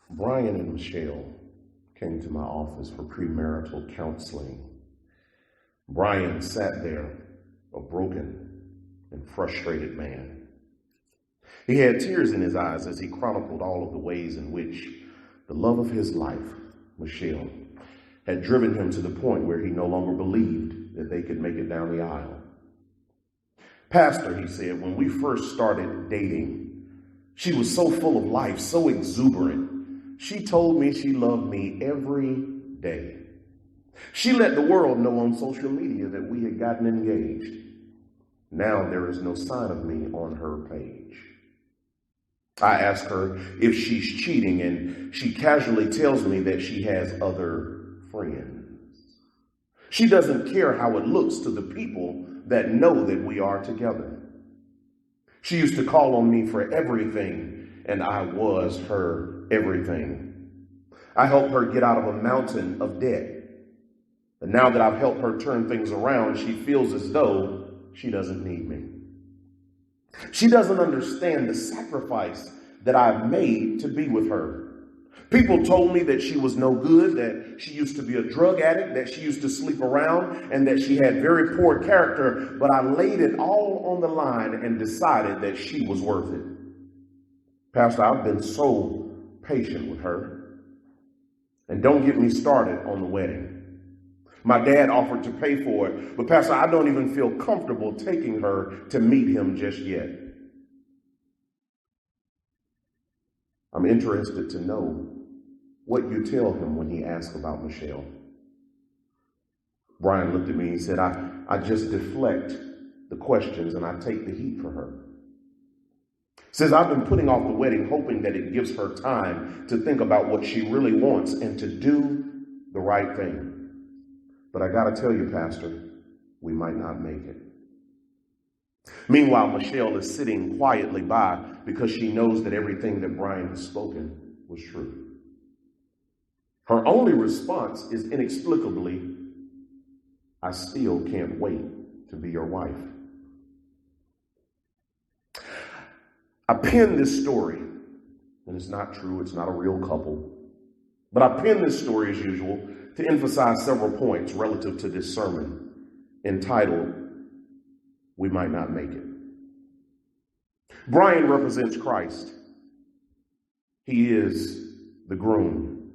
Brian and Michelle came to my office for premarital counseling. Brian sat there, a broken and frustrated man. He had tears in his eyes as he chronicled all of the ways in which the love of his life, Michelle, had driven him to the point where he no longer believed that they could make it down the aisle. Pastor, he said, when we first started dating, she was so full of life, so exuberant. She told me she loved me every day. She let the world know on social media that we had gotten engaged. Now there is no sign of me on her page. I ask her if she's cheating, and she casually tells me that she has other friends. She doesn't care how it looks to the people that know that we are together. She used to call on me for everything, and I was her everything. I helped her get out of a mountain of debt. And now that I've helped her turn things around, she feels as though she doesn't need me. She doesn't understand the sacrifice that I've made to be with her. People told me that she was no good, that she used to be a drug addict, that she used to sleep around, and that she had very poor character, but I laid it all on the line and decided that she was worth it. Pastor, I've been so patient with her. And don't get me started on the wedding. My dad offered to pay for it, but Pastor, I don't even feel comfortable taking her to meet him just yet. I'm interested to know what you tell him when he asks about Michelle. Brian looked at me and he said, I just deflect the questions and I take the heat for her. Says, I've been putting off the wedding hoping that it gives her time to think about what she really wants and to do the right thing. But I got to tell you, Pastor, we might not make it. Meanwhile, Michelle is sitting quietly by because she knows that everything that Brian has spoken was true. Her only response is inexplicably, I still can't wait to be your wife. I penned this story, and it's not true, it's not a real couple, but I penned this story as usual to emphasize several points relative to this sermon entitled, We Might Not Make It. Brian represents Christ. He is the groom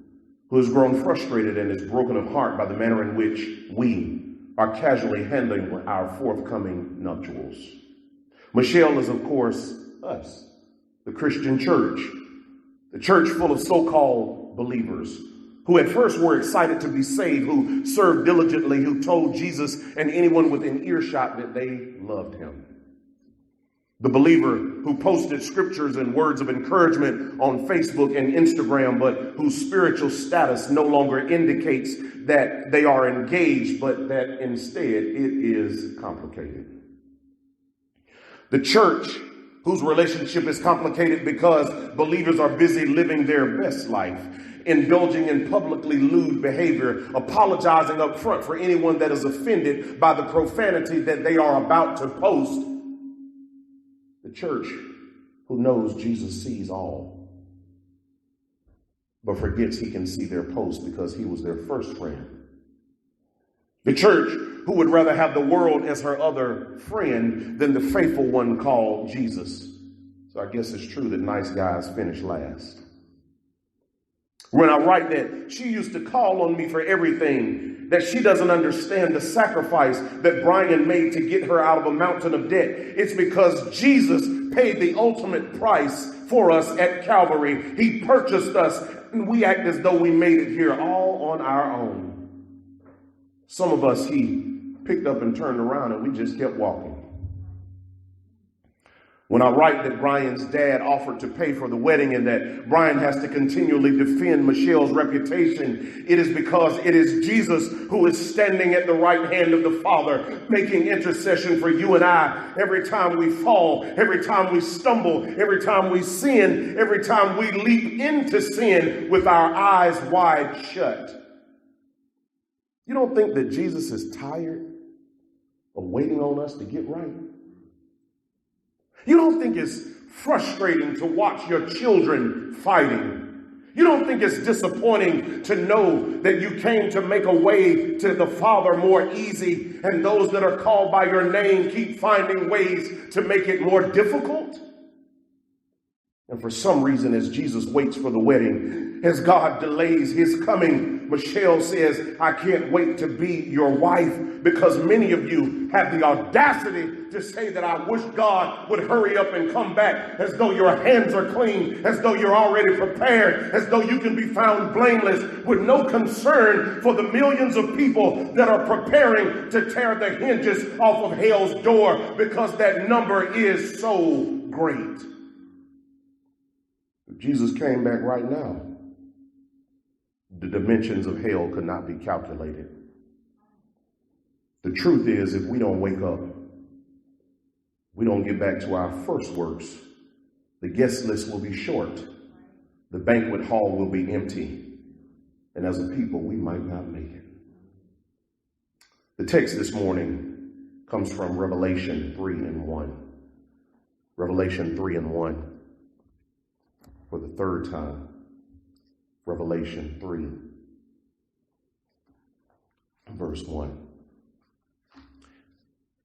who has grown frustrated and is broken of heart by the manner in which we are casually handling our forthcoming nuptials. Michelle is, of course, us, the Christian church, the church full of so-called believers who at first were excited to be saved, who served diligently, who told Jesus and anyone within earshot that they loved him. The believer who posted scriptures and words of encouragement on Facebook and Instagram, but whose spiritual status no longer indicates that they are engaged, but that instead it is complicated. The church whose relationship is complicated because believers are busy living their best life, indulging in publicly lewd behavior, apologizing up front for anyone that is offended by the profanity that they are about to post. The church who knows Jesus sees all, but forgets he can see their post because he was their first friend. The church who would rather have the world as her other friend than the faithful one called Jesus. So I guess it's true that nice guys finish last. When I write that she used to call on me for everything, that she doesn't understand the sacrifice that Brian made to get her out of a mountain of debt, it's because Jesus paid the ultimate price for us at Calvary. He purchased us, and we act as though we made it here all on our own. Some of us, he picked up and turned around, and we just kept walking. When I write that Brian's dad offered to pay for the wedding and that Brian has to continually defend Michelle's reputation, it is because it is Jesus who is standing at the right hand of the Father, making intercession for you and I every time we fall, every time we stumble, every time we sin, every time we leap into sin with our eyes wide shut. You don't think that Jesus is tired of waiting on us to get right? You don't think it's frustrating to watch your children fighting? You don't think it's disappointing to know that you came to make a way to the Father more easy, and those that are called by your name keep finding ways to make it more difficult? And for some reason, as Jesus waits for the wedding, as God delays his coming, Michelle says, I can't wait to be your wife, because many of you have the audacity to say that I wish God would hurry up and come back, as though your hands are clean, as though you're already prepared, as though you can be found blameless, with no concern for the millions of people that are preparing to tear the hinges off of hell's door, because that number is so great. If Jesus came back right now, the dimensions of hell could not be calculated. The truth is, if we don't wake up, we don't get back to our first works, the guest list will be short, the banquet hall will be empty, and as a people, we might not make it. The text this morning comes from Revelation 3:1. Revelation 3:1. For the third time, Revelation 3, verse 1.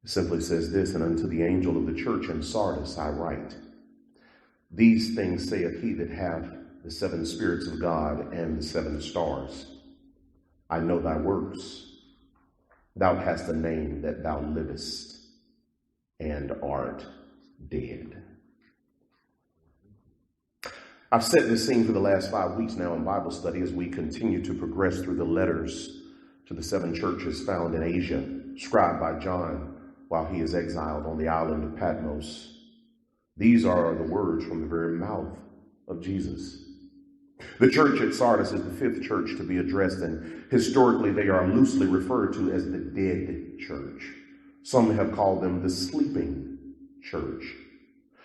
It simply says this, and unto the angel of the church in Sardis I write, these things saith he that hath the seven spirits of God and the seven stars. I know thy works. Thou hast a name that thou livest and art dead. I've set this scene for the last 5 weeks now in Bible study as we continue to progress through the letters to the seven churches found in Asia, scribed by John while he is exiled on the island of Patmos. These are the words from the very mouth of Jesus. The church at Sardis is the fifth church to be addressed, and historically they are loosely referred to as the dead church. Some have called them the sleeping church.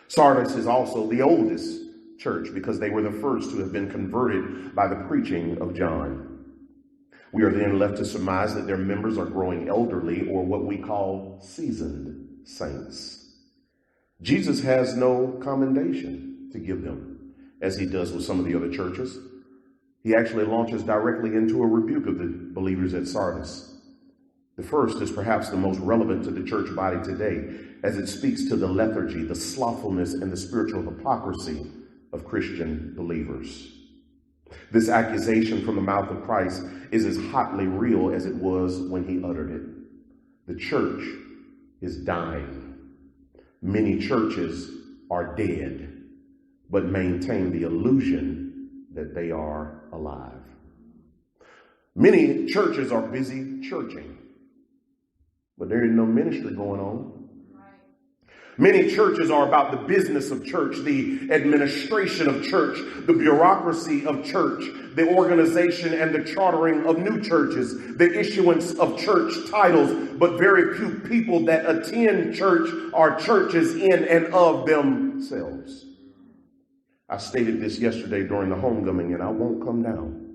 Sardis is also the oldest church because they were the first to have been converted by the preaching of John. We are then left to surmise that their members are growing elderly, or what we call seasoned saints. Jesus has no commendation to give them, as he does with some of the other churches. He actually launches directly into a rebuke of the believers at Sardis. The first is perhaps the most relevant to the church body today, as it speaks to the lethargy, the slothfulness, and the spiritual hypocrisy of Christian believers. This accusation from the mouth of Christ is as hotly real as it was when he uttered it. The church is dying. Many churches are dead, but maintain the illusion that they are alive. Many churches are busy churching, but there is no ministry going on. Many churches are about the business of church, the administration of church, the bureaucracy of church, the organization and the chartering of new churches, the issuance of church titles, but very few people that attend church are churches in and of themselves. I stated this yesterday during the homecoming, and I won't come down.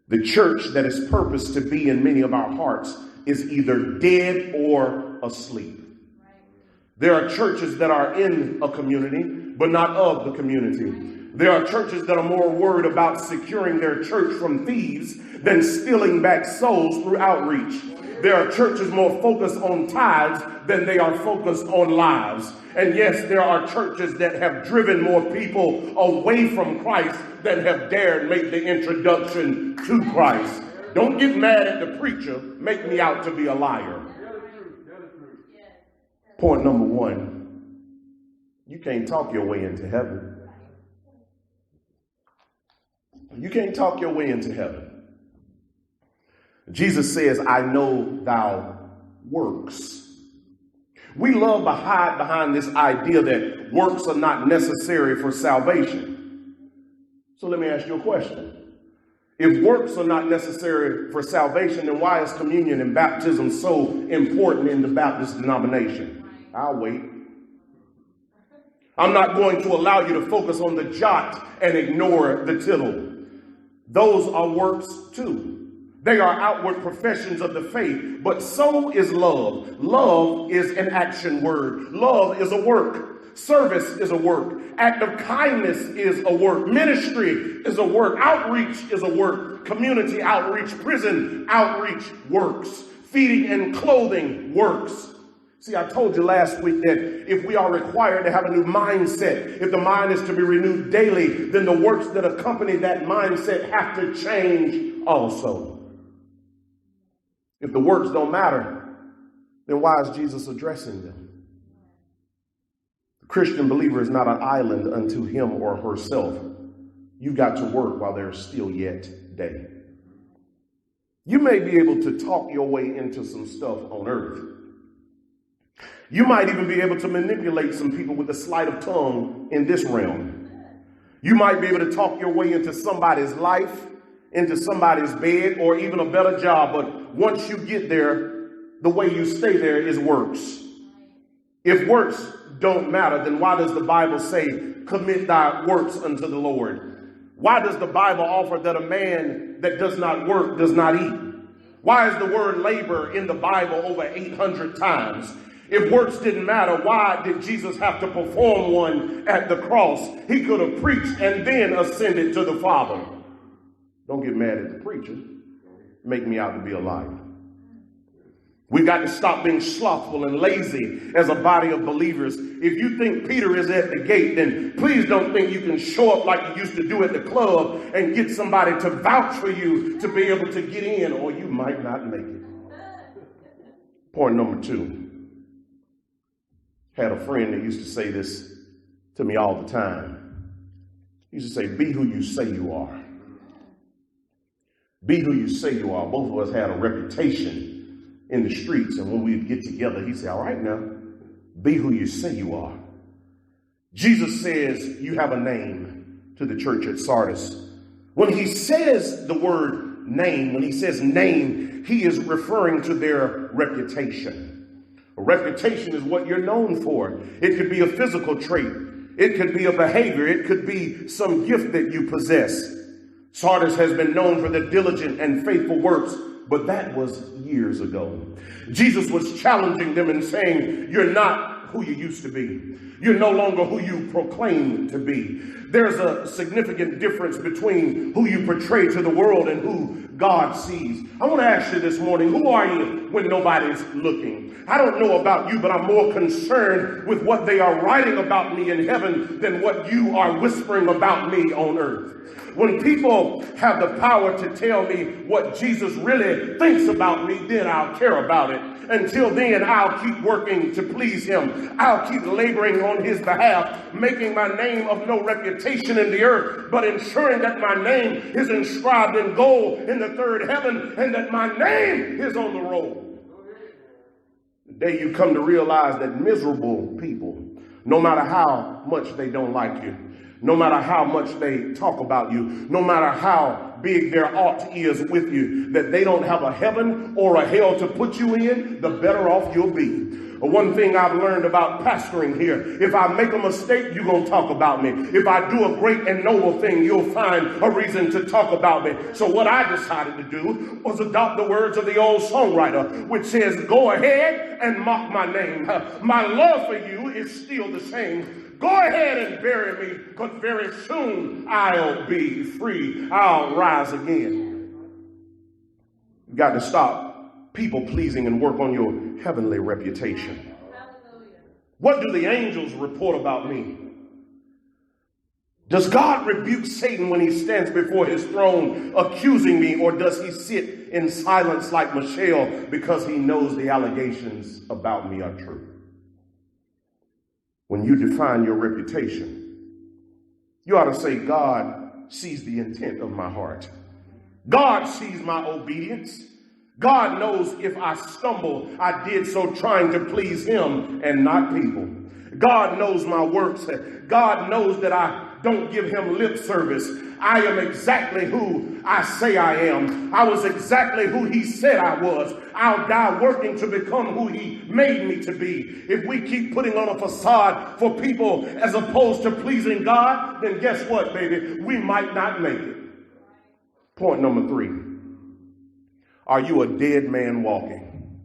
The church that is purposed to be in many of our hearts is either dead or asleep. There are churches that are in a community, but not of the community. There are churches that are more worried about securing their church from thieves than stealing back souls through outreach. There are churches more focused on tithes than they are focused on lives. And yes, there are churches that have driven more people away from Christ than have dared make the introduction to Christ. Don't get mad at the preacher. Make me out to be a liar. Point number one, you can't talk your way into heaven. You can't talk your way into heaven. Jesus says, I know thy works. We love to hide behind this idea that works are not necessary for salvation. So let me ask you a question. If works are not necessary for salvation, then why is communion and baptism so important in the Baptist denomination? I'll wait. I'm not going to allow you to focus on the jot and ignore the tittle. Those are works too. They are outward professions of the faith, but so is love. Love is an action word. Love is a work. Service is a work. Act of kindness is a work. Ministry is a work. Outreach is a work. Community outreach, prison outreach works. Feeding and clothing works. See, I told you last week that if we are required to have a new mindset, if the mind is to be renewed daily, then the works that accompany that mindset have to change also. If the works don't matter, then why is Jesus addressing them? The Christian believer is not an island unto him or herself. You've got to work while there's still yet day. You may be able to talk your way into some stuff on earth. You might even be able to manipulate some people with a sleight of tongue in this realm. You might be able to talk your way into somebody's life, into somebody's bed, or even a better job. But once you get there, the way you stay there is works. If works don't matter, then why does the Bible say, commit thy works unto the Lord? Why does the Bible offer that a man that does not work does not eat? Why is the word labor in the Bible over 800 times? If works didn't matter, why did Jesus have to perform one at the cross? He could have preached and then ascended to the Father. Don't get mad at the preacher. Make me out to be a liar. We've got to stop being slothful and lazy as a body of believers. If you think Peter is at the gate, then please don't think you can show up like you used to do at the club and get somebody to vouch for you to be able to get in, or you might not make it. Point number 2. Had a friend that used to say this to me all the time. He used to say, be who you say you are. Be who you say you are. Both of us had a reputation in the streets, and when we'd get together, he'd say, all right now, be who you say you are. Jesus says you have a name to the church at Sardis. When he says the word name, when he says name, he is referring to their reputation. A reputation is what you're known for. It could be a physical trait. It could be a behavior. It could be some gift that you possess. Sardis has been known for the diligent and faithful works, but that was years ago. Jesus was challenging them and saying, you're not who you used to be. You're no longer who you proclaim to be. There's a significant difference between who you portray to the world and who God sees. I want to ask you this morning, who are you when nobody's looking? I don't know about you, but I'm more concerned with what they are writing about me in heaven than what you are whispering about me on earth. When people have the power to tell me what Jesus really thinks about me, then I'll care about it. Until then, I'll keep working to please him. I'll keep laboring on his behalf, making my name of no reputation in the earth, but ensuring that my name is inscribed in gold in the third heaven and that my name is on the roll. The day you come to realize that miserable people, no matter how much they don't like you, no matter how much they talk about you, no matter how big their ought is with you, that they don't have a heaven or a hell to put you in, the better off you'll be. One thing I've learned about pastoring here, if I make a mistake, you're going to talk about me. If I do a great and noble thing, you'll find a reason to talk about me. So what I decided to do was adopt the words of the old songwriter, which says, go ahead and mock my name. My love for you is still the same. Go ahead and bury me, because very soon I'll be free. I'll rise again. You've got to stop people pleasing and work on your heavenly reputation. What do the angels report about me? Does God rebuke Satan when he stands before his throne accusing me, or does he sit in silence like Michelle because he knows the allegations about me are true? When you define your reputation, you ought to say, God sees the intent of my heart. God sees my obedience. God knows if I stumble, I did so trying to please him and not people. God knows my works. God knows that I don't give him lip service. I am exactly who I say I am. I was exactly who he said I was. I'll die working to become who he made me to be. If we keep putting on a facade for people as opposed to pleasing God, then guess what, baby? We might not make it. Point number 3. Are you a dead man walking?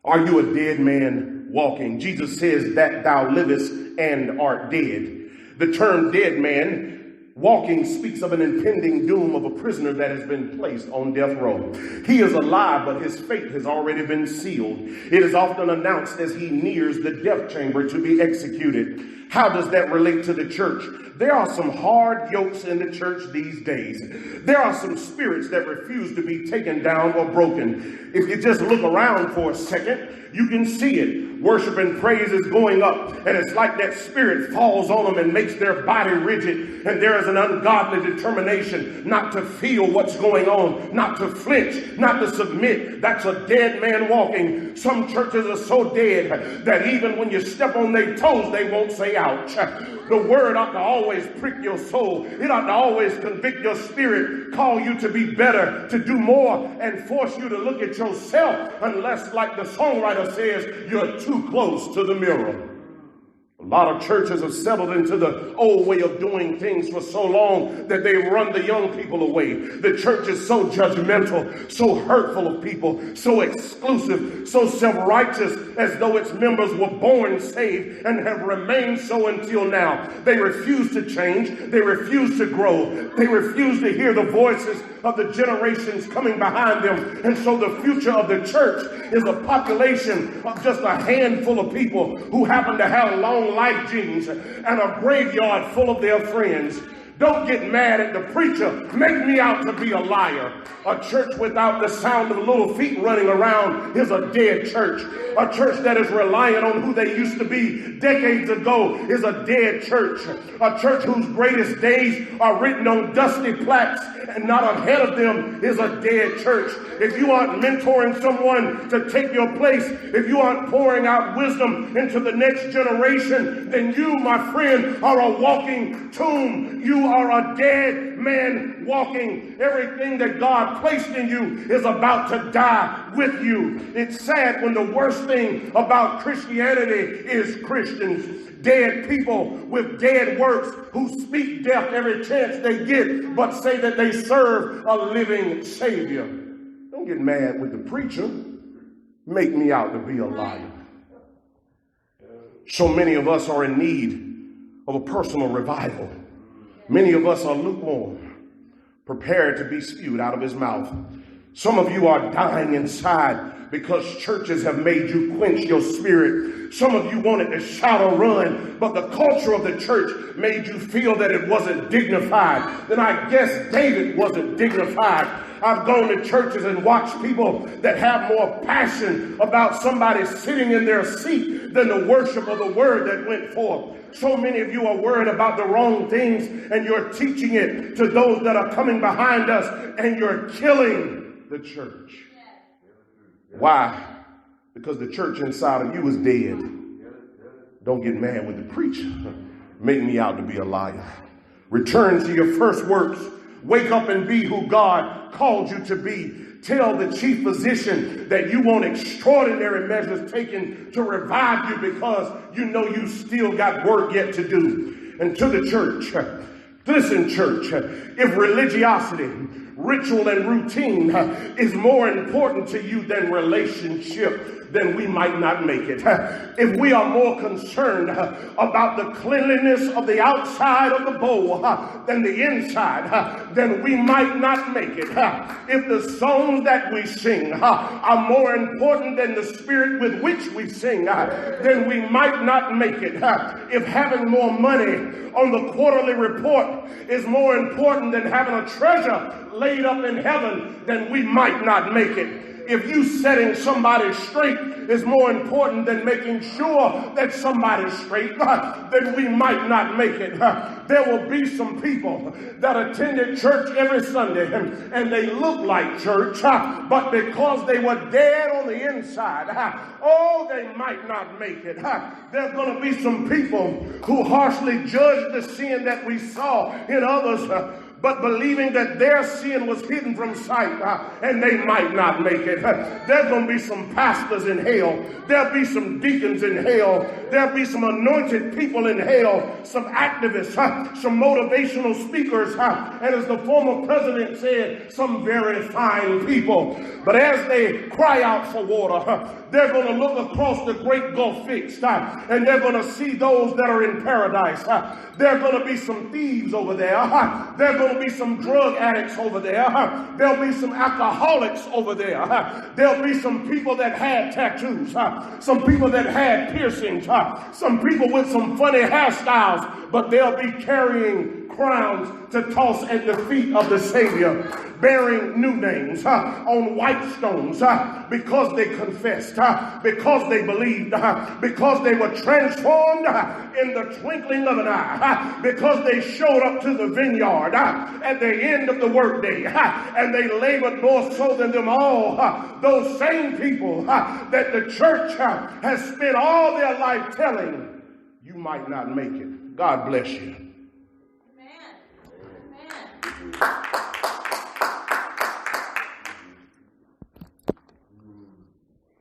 Are you a dead man walking. Jesus says that thou livest and art dead. The term dead man walking speaks of an impending doom of a prisoner that has been placed on death row. He is alive, but his fate has already been sealed. It is often announced as he nears the death chamber to be executed. How does that relate to the church? There are some hard yokes in the church these days. There are some spirits that refuse to be taken down or broken. If you just look around for a second, you can see it. Worship and praise is going up, and it's like that spirit falls on them and makes their body rigid, and there is an ungodly determination not to feel what's going on, not to flinch, not to submit. That's a dead man walking. Some churches are so dead that even when you step on their toes, they won't say ouch. The word ought to always prick your soul. It ought to always convict your spirit, call you to be better, to do more, and force you to look at yourself, unless, like the songwriter says, you're too close to the mirror. A lot of churches have settled into the old way of doing things for so long that they run the young people away. The church is so judgmental, so hurtful of people, so exclusive, so self-righteous, as though its members were born saved and have remained so until now. They refuse to change. They refuse to grow. They refuse to hear the voices of the generations coming behind them. And so the future of the church is a population of just a handful of people who happen to have long life genes and a graveyard full of their friends. Don't get mad at the preacher. Make me out to be a liar. A church without the sound of little feet running around is a dead church. A church that is reliant on who they used to be decades ago is a dead church. A church whose greatest days are written on dusty plaques and not ahead of them is a dead church. If you aren't mentoring someone to take your place, if you aren't pouring out wisdom into the next generation, then you, my friend, are a walking tomb. You are a dead man walking. Everything that God placed in you is about to die with you. It's sad when the worst thing about Christianity is Christians. Dead people with dead works who speak death every chance they get, but say that they serve a living Savior. Don't get mad with the preacher. Make me out to be a liar. So many of us are in need of a personal revival. Many of us are lukewarm, prepared to be spewed out of his mouth. Some of you are dying inside because churches have made you quench your spirit. Some of you wanted to shout or run, but the culture of the church made you feel that it wasn't dignified. Then I guess David wasn't dignified. I've gone to churches and watched people that have more passion about somebody sitting in their seat than the worship of the word that went forth. So many of you are worried about the wrong things, and you're teaching it to those that are coming behind us, and you're killing the church. Why? Because the church inside of you is dead. Don't get mad with the preacher. Make me out to be a liar. Return to your first works. Wake up and be who God called you to be. Tell the chief physician that you want extraordinary measures taken to revive you because you know you still got work yet to do. And to the church, listen, church, if religiosity, ritual, and routine is more important to you than relationship, then we might not make it. If we are more concerned about the cleanliness of the outside of the bowl than the inside, then we might not make it. If the songs that we sing are more important than the spirit with which we sing, then we might not make it. If having more money on the quarterly report is more important than having a treasure laid up in heaven, then we might not make it. If you setting somebody straight is more important than making sure that somebody's straight, then we might not make it. There will be some people that attended church every Sunday and they look like church, but because they were dead on the inside, they might not make it. There's going to be some people who harshly judge the sin that we saw in others, but believing that their sin was hidden from sight and they might not make it. There's going to be some pastors in hell. There'll be some deacons in hell. There'll be some anointed people in hell, some activists, some motivational speakers, and as the former president said, some very fine people. But as they cry out for water, they're going to look across the great Gulf fixed, and they're going to see those that are in paradise. There are going to be some thieves over there. There are going to be some drug addicts over there. There'll be some alcoholics over there. There'll be some people that had tattoos, some people that had piercings, some people with some funny hairstyles, but they'll be carrying crowns to toss at the feet of the Savior, bearing new names on white stones because they confessed, because they believed, because they were transformed in the twinkling of an eye, because they showed up to the vineyard at the end of the workday, and they labored more so than them all. Those same people that the church has spent all their life telling, you might not make it. God bless you. Amen.